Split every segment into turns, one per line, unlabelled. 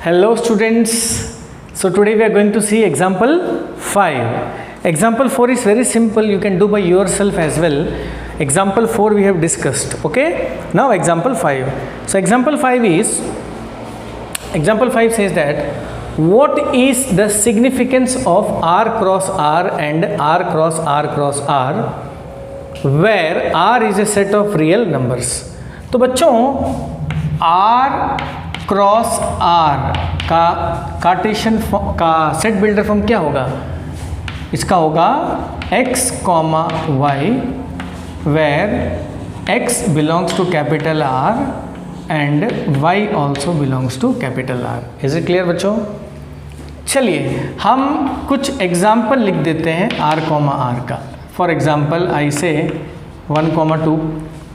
Hello students, so today we are going to see example 5. Example 4 is very simple, you can do by yourself as well. Example 4 we have discussed, okay? Now example 5. So example 5 says that what is the significance of R cross R and R cross R cross R where R is a set of real numbers. तो बच्चों R cross R का Cartesian का set builder form क्या होगा? इसका होगा x comma y where x belongs to capital R and y also belongs to capital R. Is it clear बच्चों? चलिए हम कुछ एग्जाम्पल लिख देते हैं R कॉमा R का. For example I say 1,2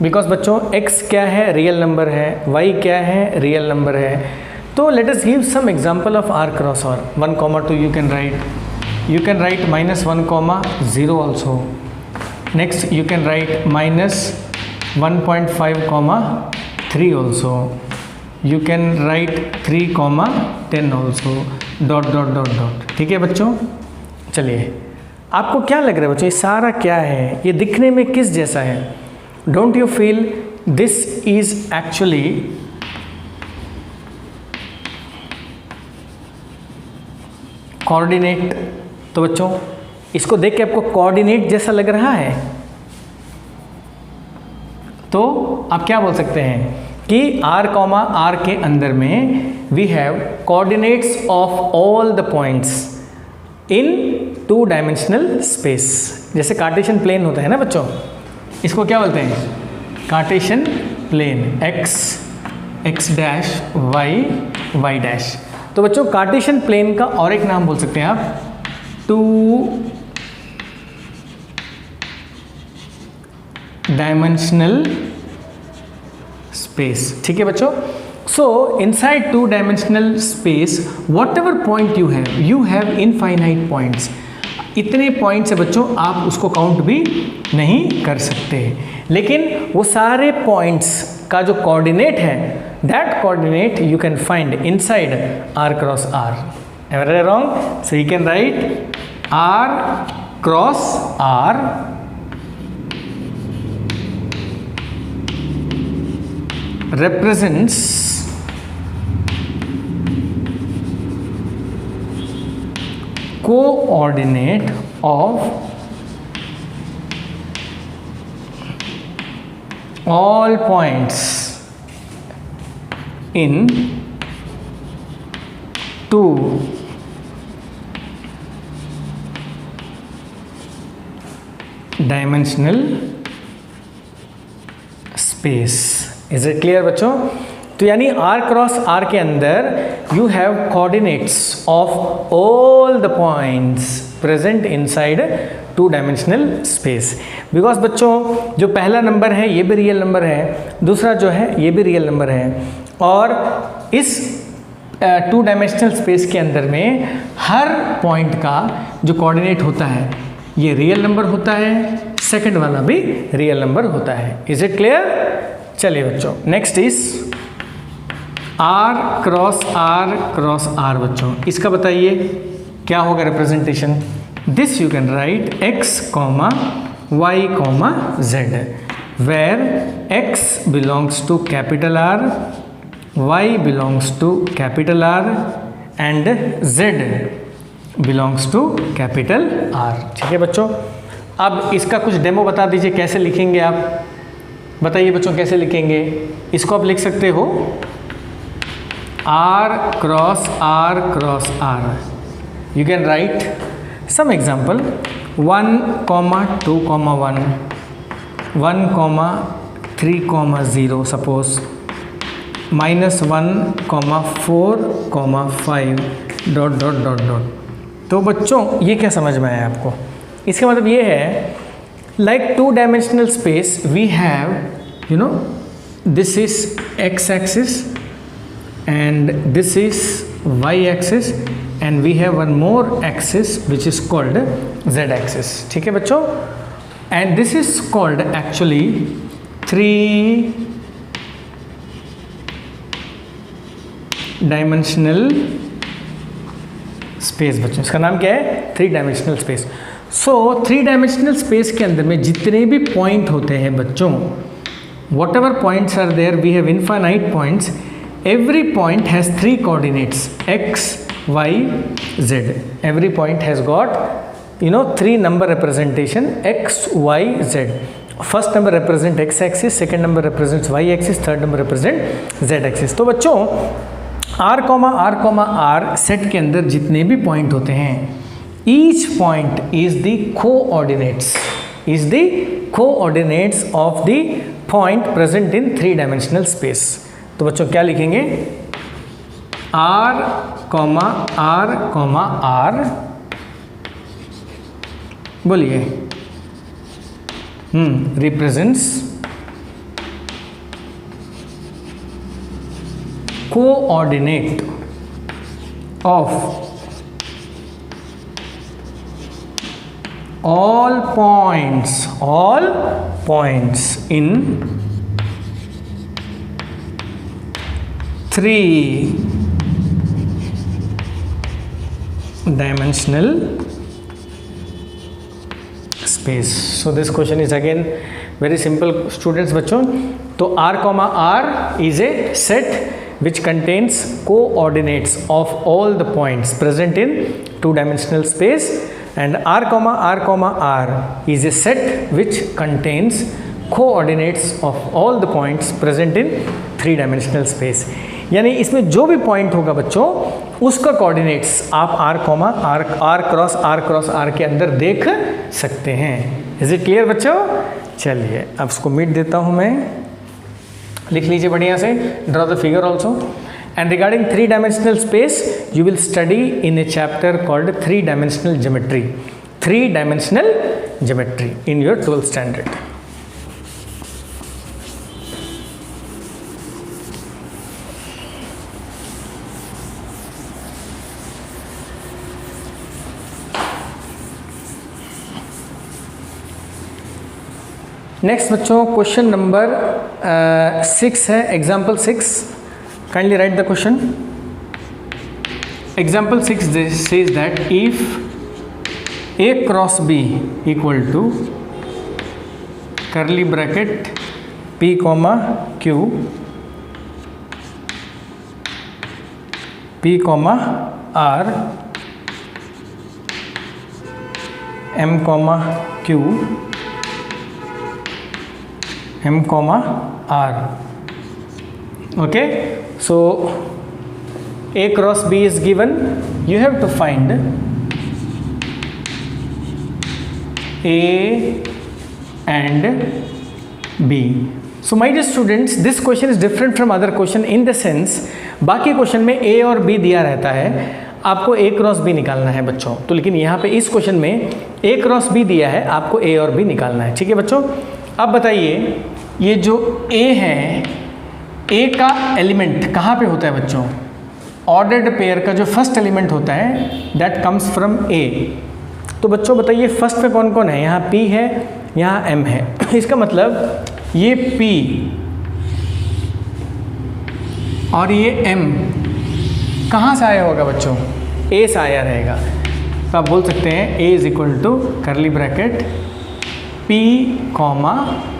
because बच्चों x क्या है? रियल नंबर है. y क्या है? रियल नंबर है. तो let us give some example of r cross r. 1,2 you can write -1,0 also. Next you can write -1.5,3 also. You can write 3,10 also. Dot dot dot dot. ठीक है बच्चों? चलिए आपको क्या लग रहा है बच्चों, ये सारा क्या है? ये दिखने में किस जैसा है? Don't you feel this is actually coordinate? तो बच्चों इसको देख के आपको कोऑर्डिनेट जैसा लग रहा है, तो आप क्या बोल सकते हैं कि R कॉमा R के अंदर में we have coordinates of all the points in 2 dimensional space. जैसे कार्टेशियन प्लेन होता है ना बच्चों, इसको क्या बोलते हैं? Cartesian plane. x dash y dash. तो बच्चों कार्टेशियन प्लेन का और एक नाम बोल सकते हैं आप 2 डायमेंशनल स्पेस. ठीक है बच्चों? सो inside 2 dimensional space what ever point you have infinite points. इतने पॉइंट्स है बच्चों, आप उसको काउंट भी नहीं कर सकते, लेकिन वो सारे पॉइंट्स का जो कोऑर्डिनेट है that coordinate you can find inside R cross R. Ever wrong? So you can right R cross R represents coordinate of all points in 2 dimensional space. Is it clear बच्चों? तो यानी R cross R के अंदर you have coordinates of all the points present inside 2 dimensional space. Because बच्चों जो पहला number है ये भी रियल नंबर है, दूसरा जो है ये भी रियल नंबर है, और इस 2 डायमेंशनल स्पेस के अंदर में हर पॉइंट का जो कोऑर्डिनेट होता है ये रियल नंबर होता है, सेकंड वाला भी रियल नंबर होता है. Is it clear? चलिए बच्चों next is R cross R बच्चों. इसका बताइए क्या होगा representation? This you can write x comma y comma z where x belongs to capital R, y belongs to capital R and z belongs to capital R. ठीक है बच्चों? अब इसका कुछ डेमो बता दीजिए, कैसे लिखेंगे आप? बताइए बच्चों कैसे लिखेंगे इसको? आप लिख सकते हो R cross R. You can write some example 1,2,1, 1,3,0 suppose, -1,4,5 dot dot dot dot. तो बच्चों ये क्या समझ में आया आपको? इसका मतलब ये है like 2 dimensional space we have, you know, this is x axis and this is y axis and we have one more axis which is called z axis. ठीक है बच्चों? And this is called actually 3 dimensional space बच्चों, इसका नाम क्या है? 3 dimensional space. So 3 dimensional space के अंदर में जितने भी पॉइंट होते हैं बच्चों, whatever points are there, we have infinite points, every point has 3 coordinates x, y, z. Every point has got 3 number representation x, y, z. First number represent x axis, second number represents y axis, third number represent z axis. तो बच्चों r, set के अंदर जितने भी point होते हैं, each point is the coordinates of the point present in 3 dimensional space. तो बच्चों क्या लिखेंगे? r, बोलिए, represents coordinate of all points in 3 dimensional space. So this question is again very simple students बच्चों. तो r, r is a set which contains coordinates of all the points present in 2 dimensional space, and r, r is a set which contains coordinates of all the points present in 3 dimensional space. यानी इसमें जो भी point होगा बच्चों, उसका coordinates आप r cross r के अंदर देख सकते हैं. इज इट क्लियर बच्चों? चलिए अब इसको मिट देता हूँ मैं, लिख लीजिए बढ़िया से. Draw the figure also. And regarding 3 dimensional space you will study in a chapter called 3 dimensional geometry. 3 dimensional geometry in your 12th standard. Next बच्चों क्वेश्चन नंबर 6 है, example 6. Kindly write the question. Example 6 says that if a cross b equal to curly bracket p, q, p, r, m, q, m, r. Okay, so a cross b is given. You have to find a and b. So my dear students, this question is different from other question in the sense, बाकी question में a और b दिया रहता है, आपको a cross b निकालना है बच्चों. तो लेकिन यहाँ पे इस क्वेश्चन में a क्रॉस b दिया है, आपको a और b निकालना है. ठीक है बच्चों. अब बताइए ये जो a है, a का एलिमेंट कहाँ पे होता है बच्चों? ऑर्डर्ड पेयर का जो फर्स्ट एलिमेंट होता है दैट कम्स फ्रॉम a. तो बच्चों बताइए फर्स्ट पे कौन कौन है? यहाँ p है, यहाँ m है. इसका मतलब ये p और ये m कहाँ से आया होगा बच्चों? a से आया रहेगा. तो आप बोल सकते हैं a is equal to curly bracket p,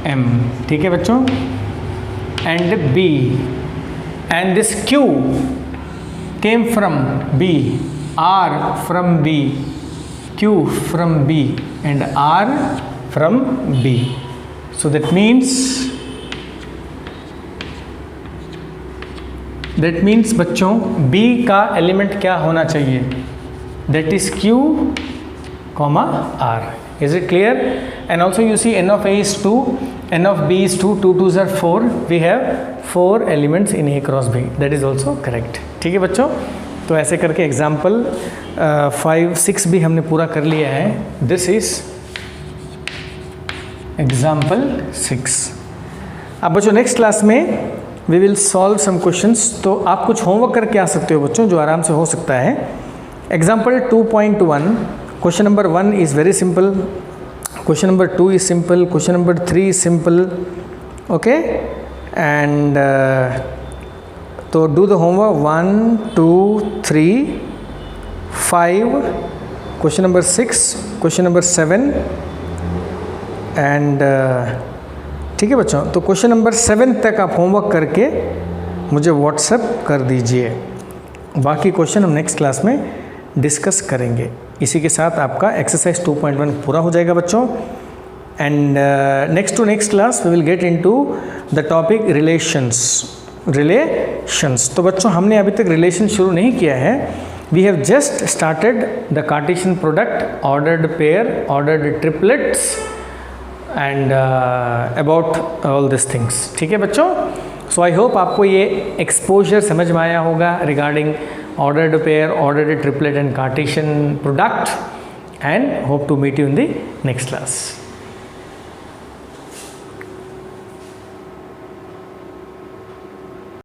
m. ठीक है बच्चों. And b and this q came from b, r from b, q from b and r from b. So that means बच्चों b का एलिमेंट क्या होना चाहिए? That is q, r. Is it clear? And also you see n of a is 2, n of b is 2, 2 2s are 4. We have 4 elements in a cross b. That is also correct. ठीक है बच्चों. तो ऐसे करके example 5, 6 भी हमने पूरा कर लिया है. This is example 6. अब बच्चों नेक्स्ट क्लास में we will solve some questions. तो आप कुछ होमवर्क करके आ सकते हो बच्चों, जो आराम से हो सकता है. Example 2.1. Question number 1 is very simple. Question number 2 is simple. Question number 3 is simple. Okay? And तो do the homework 1 2 3 5, question number 6, question number 7 and ठीक है बच्चों। तो क्वेश्चन नंबर 7 तक आप होमवर्क करके मुझे व्हाट्सएप कर दीजिए। बाकी क्वेश्चन हम नेक्स्ट क्लास में डिस्कस करेंगे। इसी के साथ आपका एक्सरसाइज 2.1 पूरा हो जाएगा बच्चों। And next to next class we will get into the topic relations. तो बच्चों हमने अभी तक रिलेशन शुरू नहीं किया है। We have just started the Cartesian product, ordered pair, ordered triplets and about all this things. ठीक है बच्चों। सो आई होप आपको ये एक्सपोजर समझ में आया होगा regarding ordered pair, ordered triplet and Cartesian product, and hope to meet you in the next class.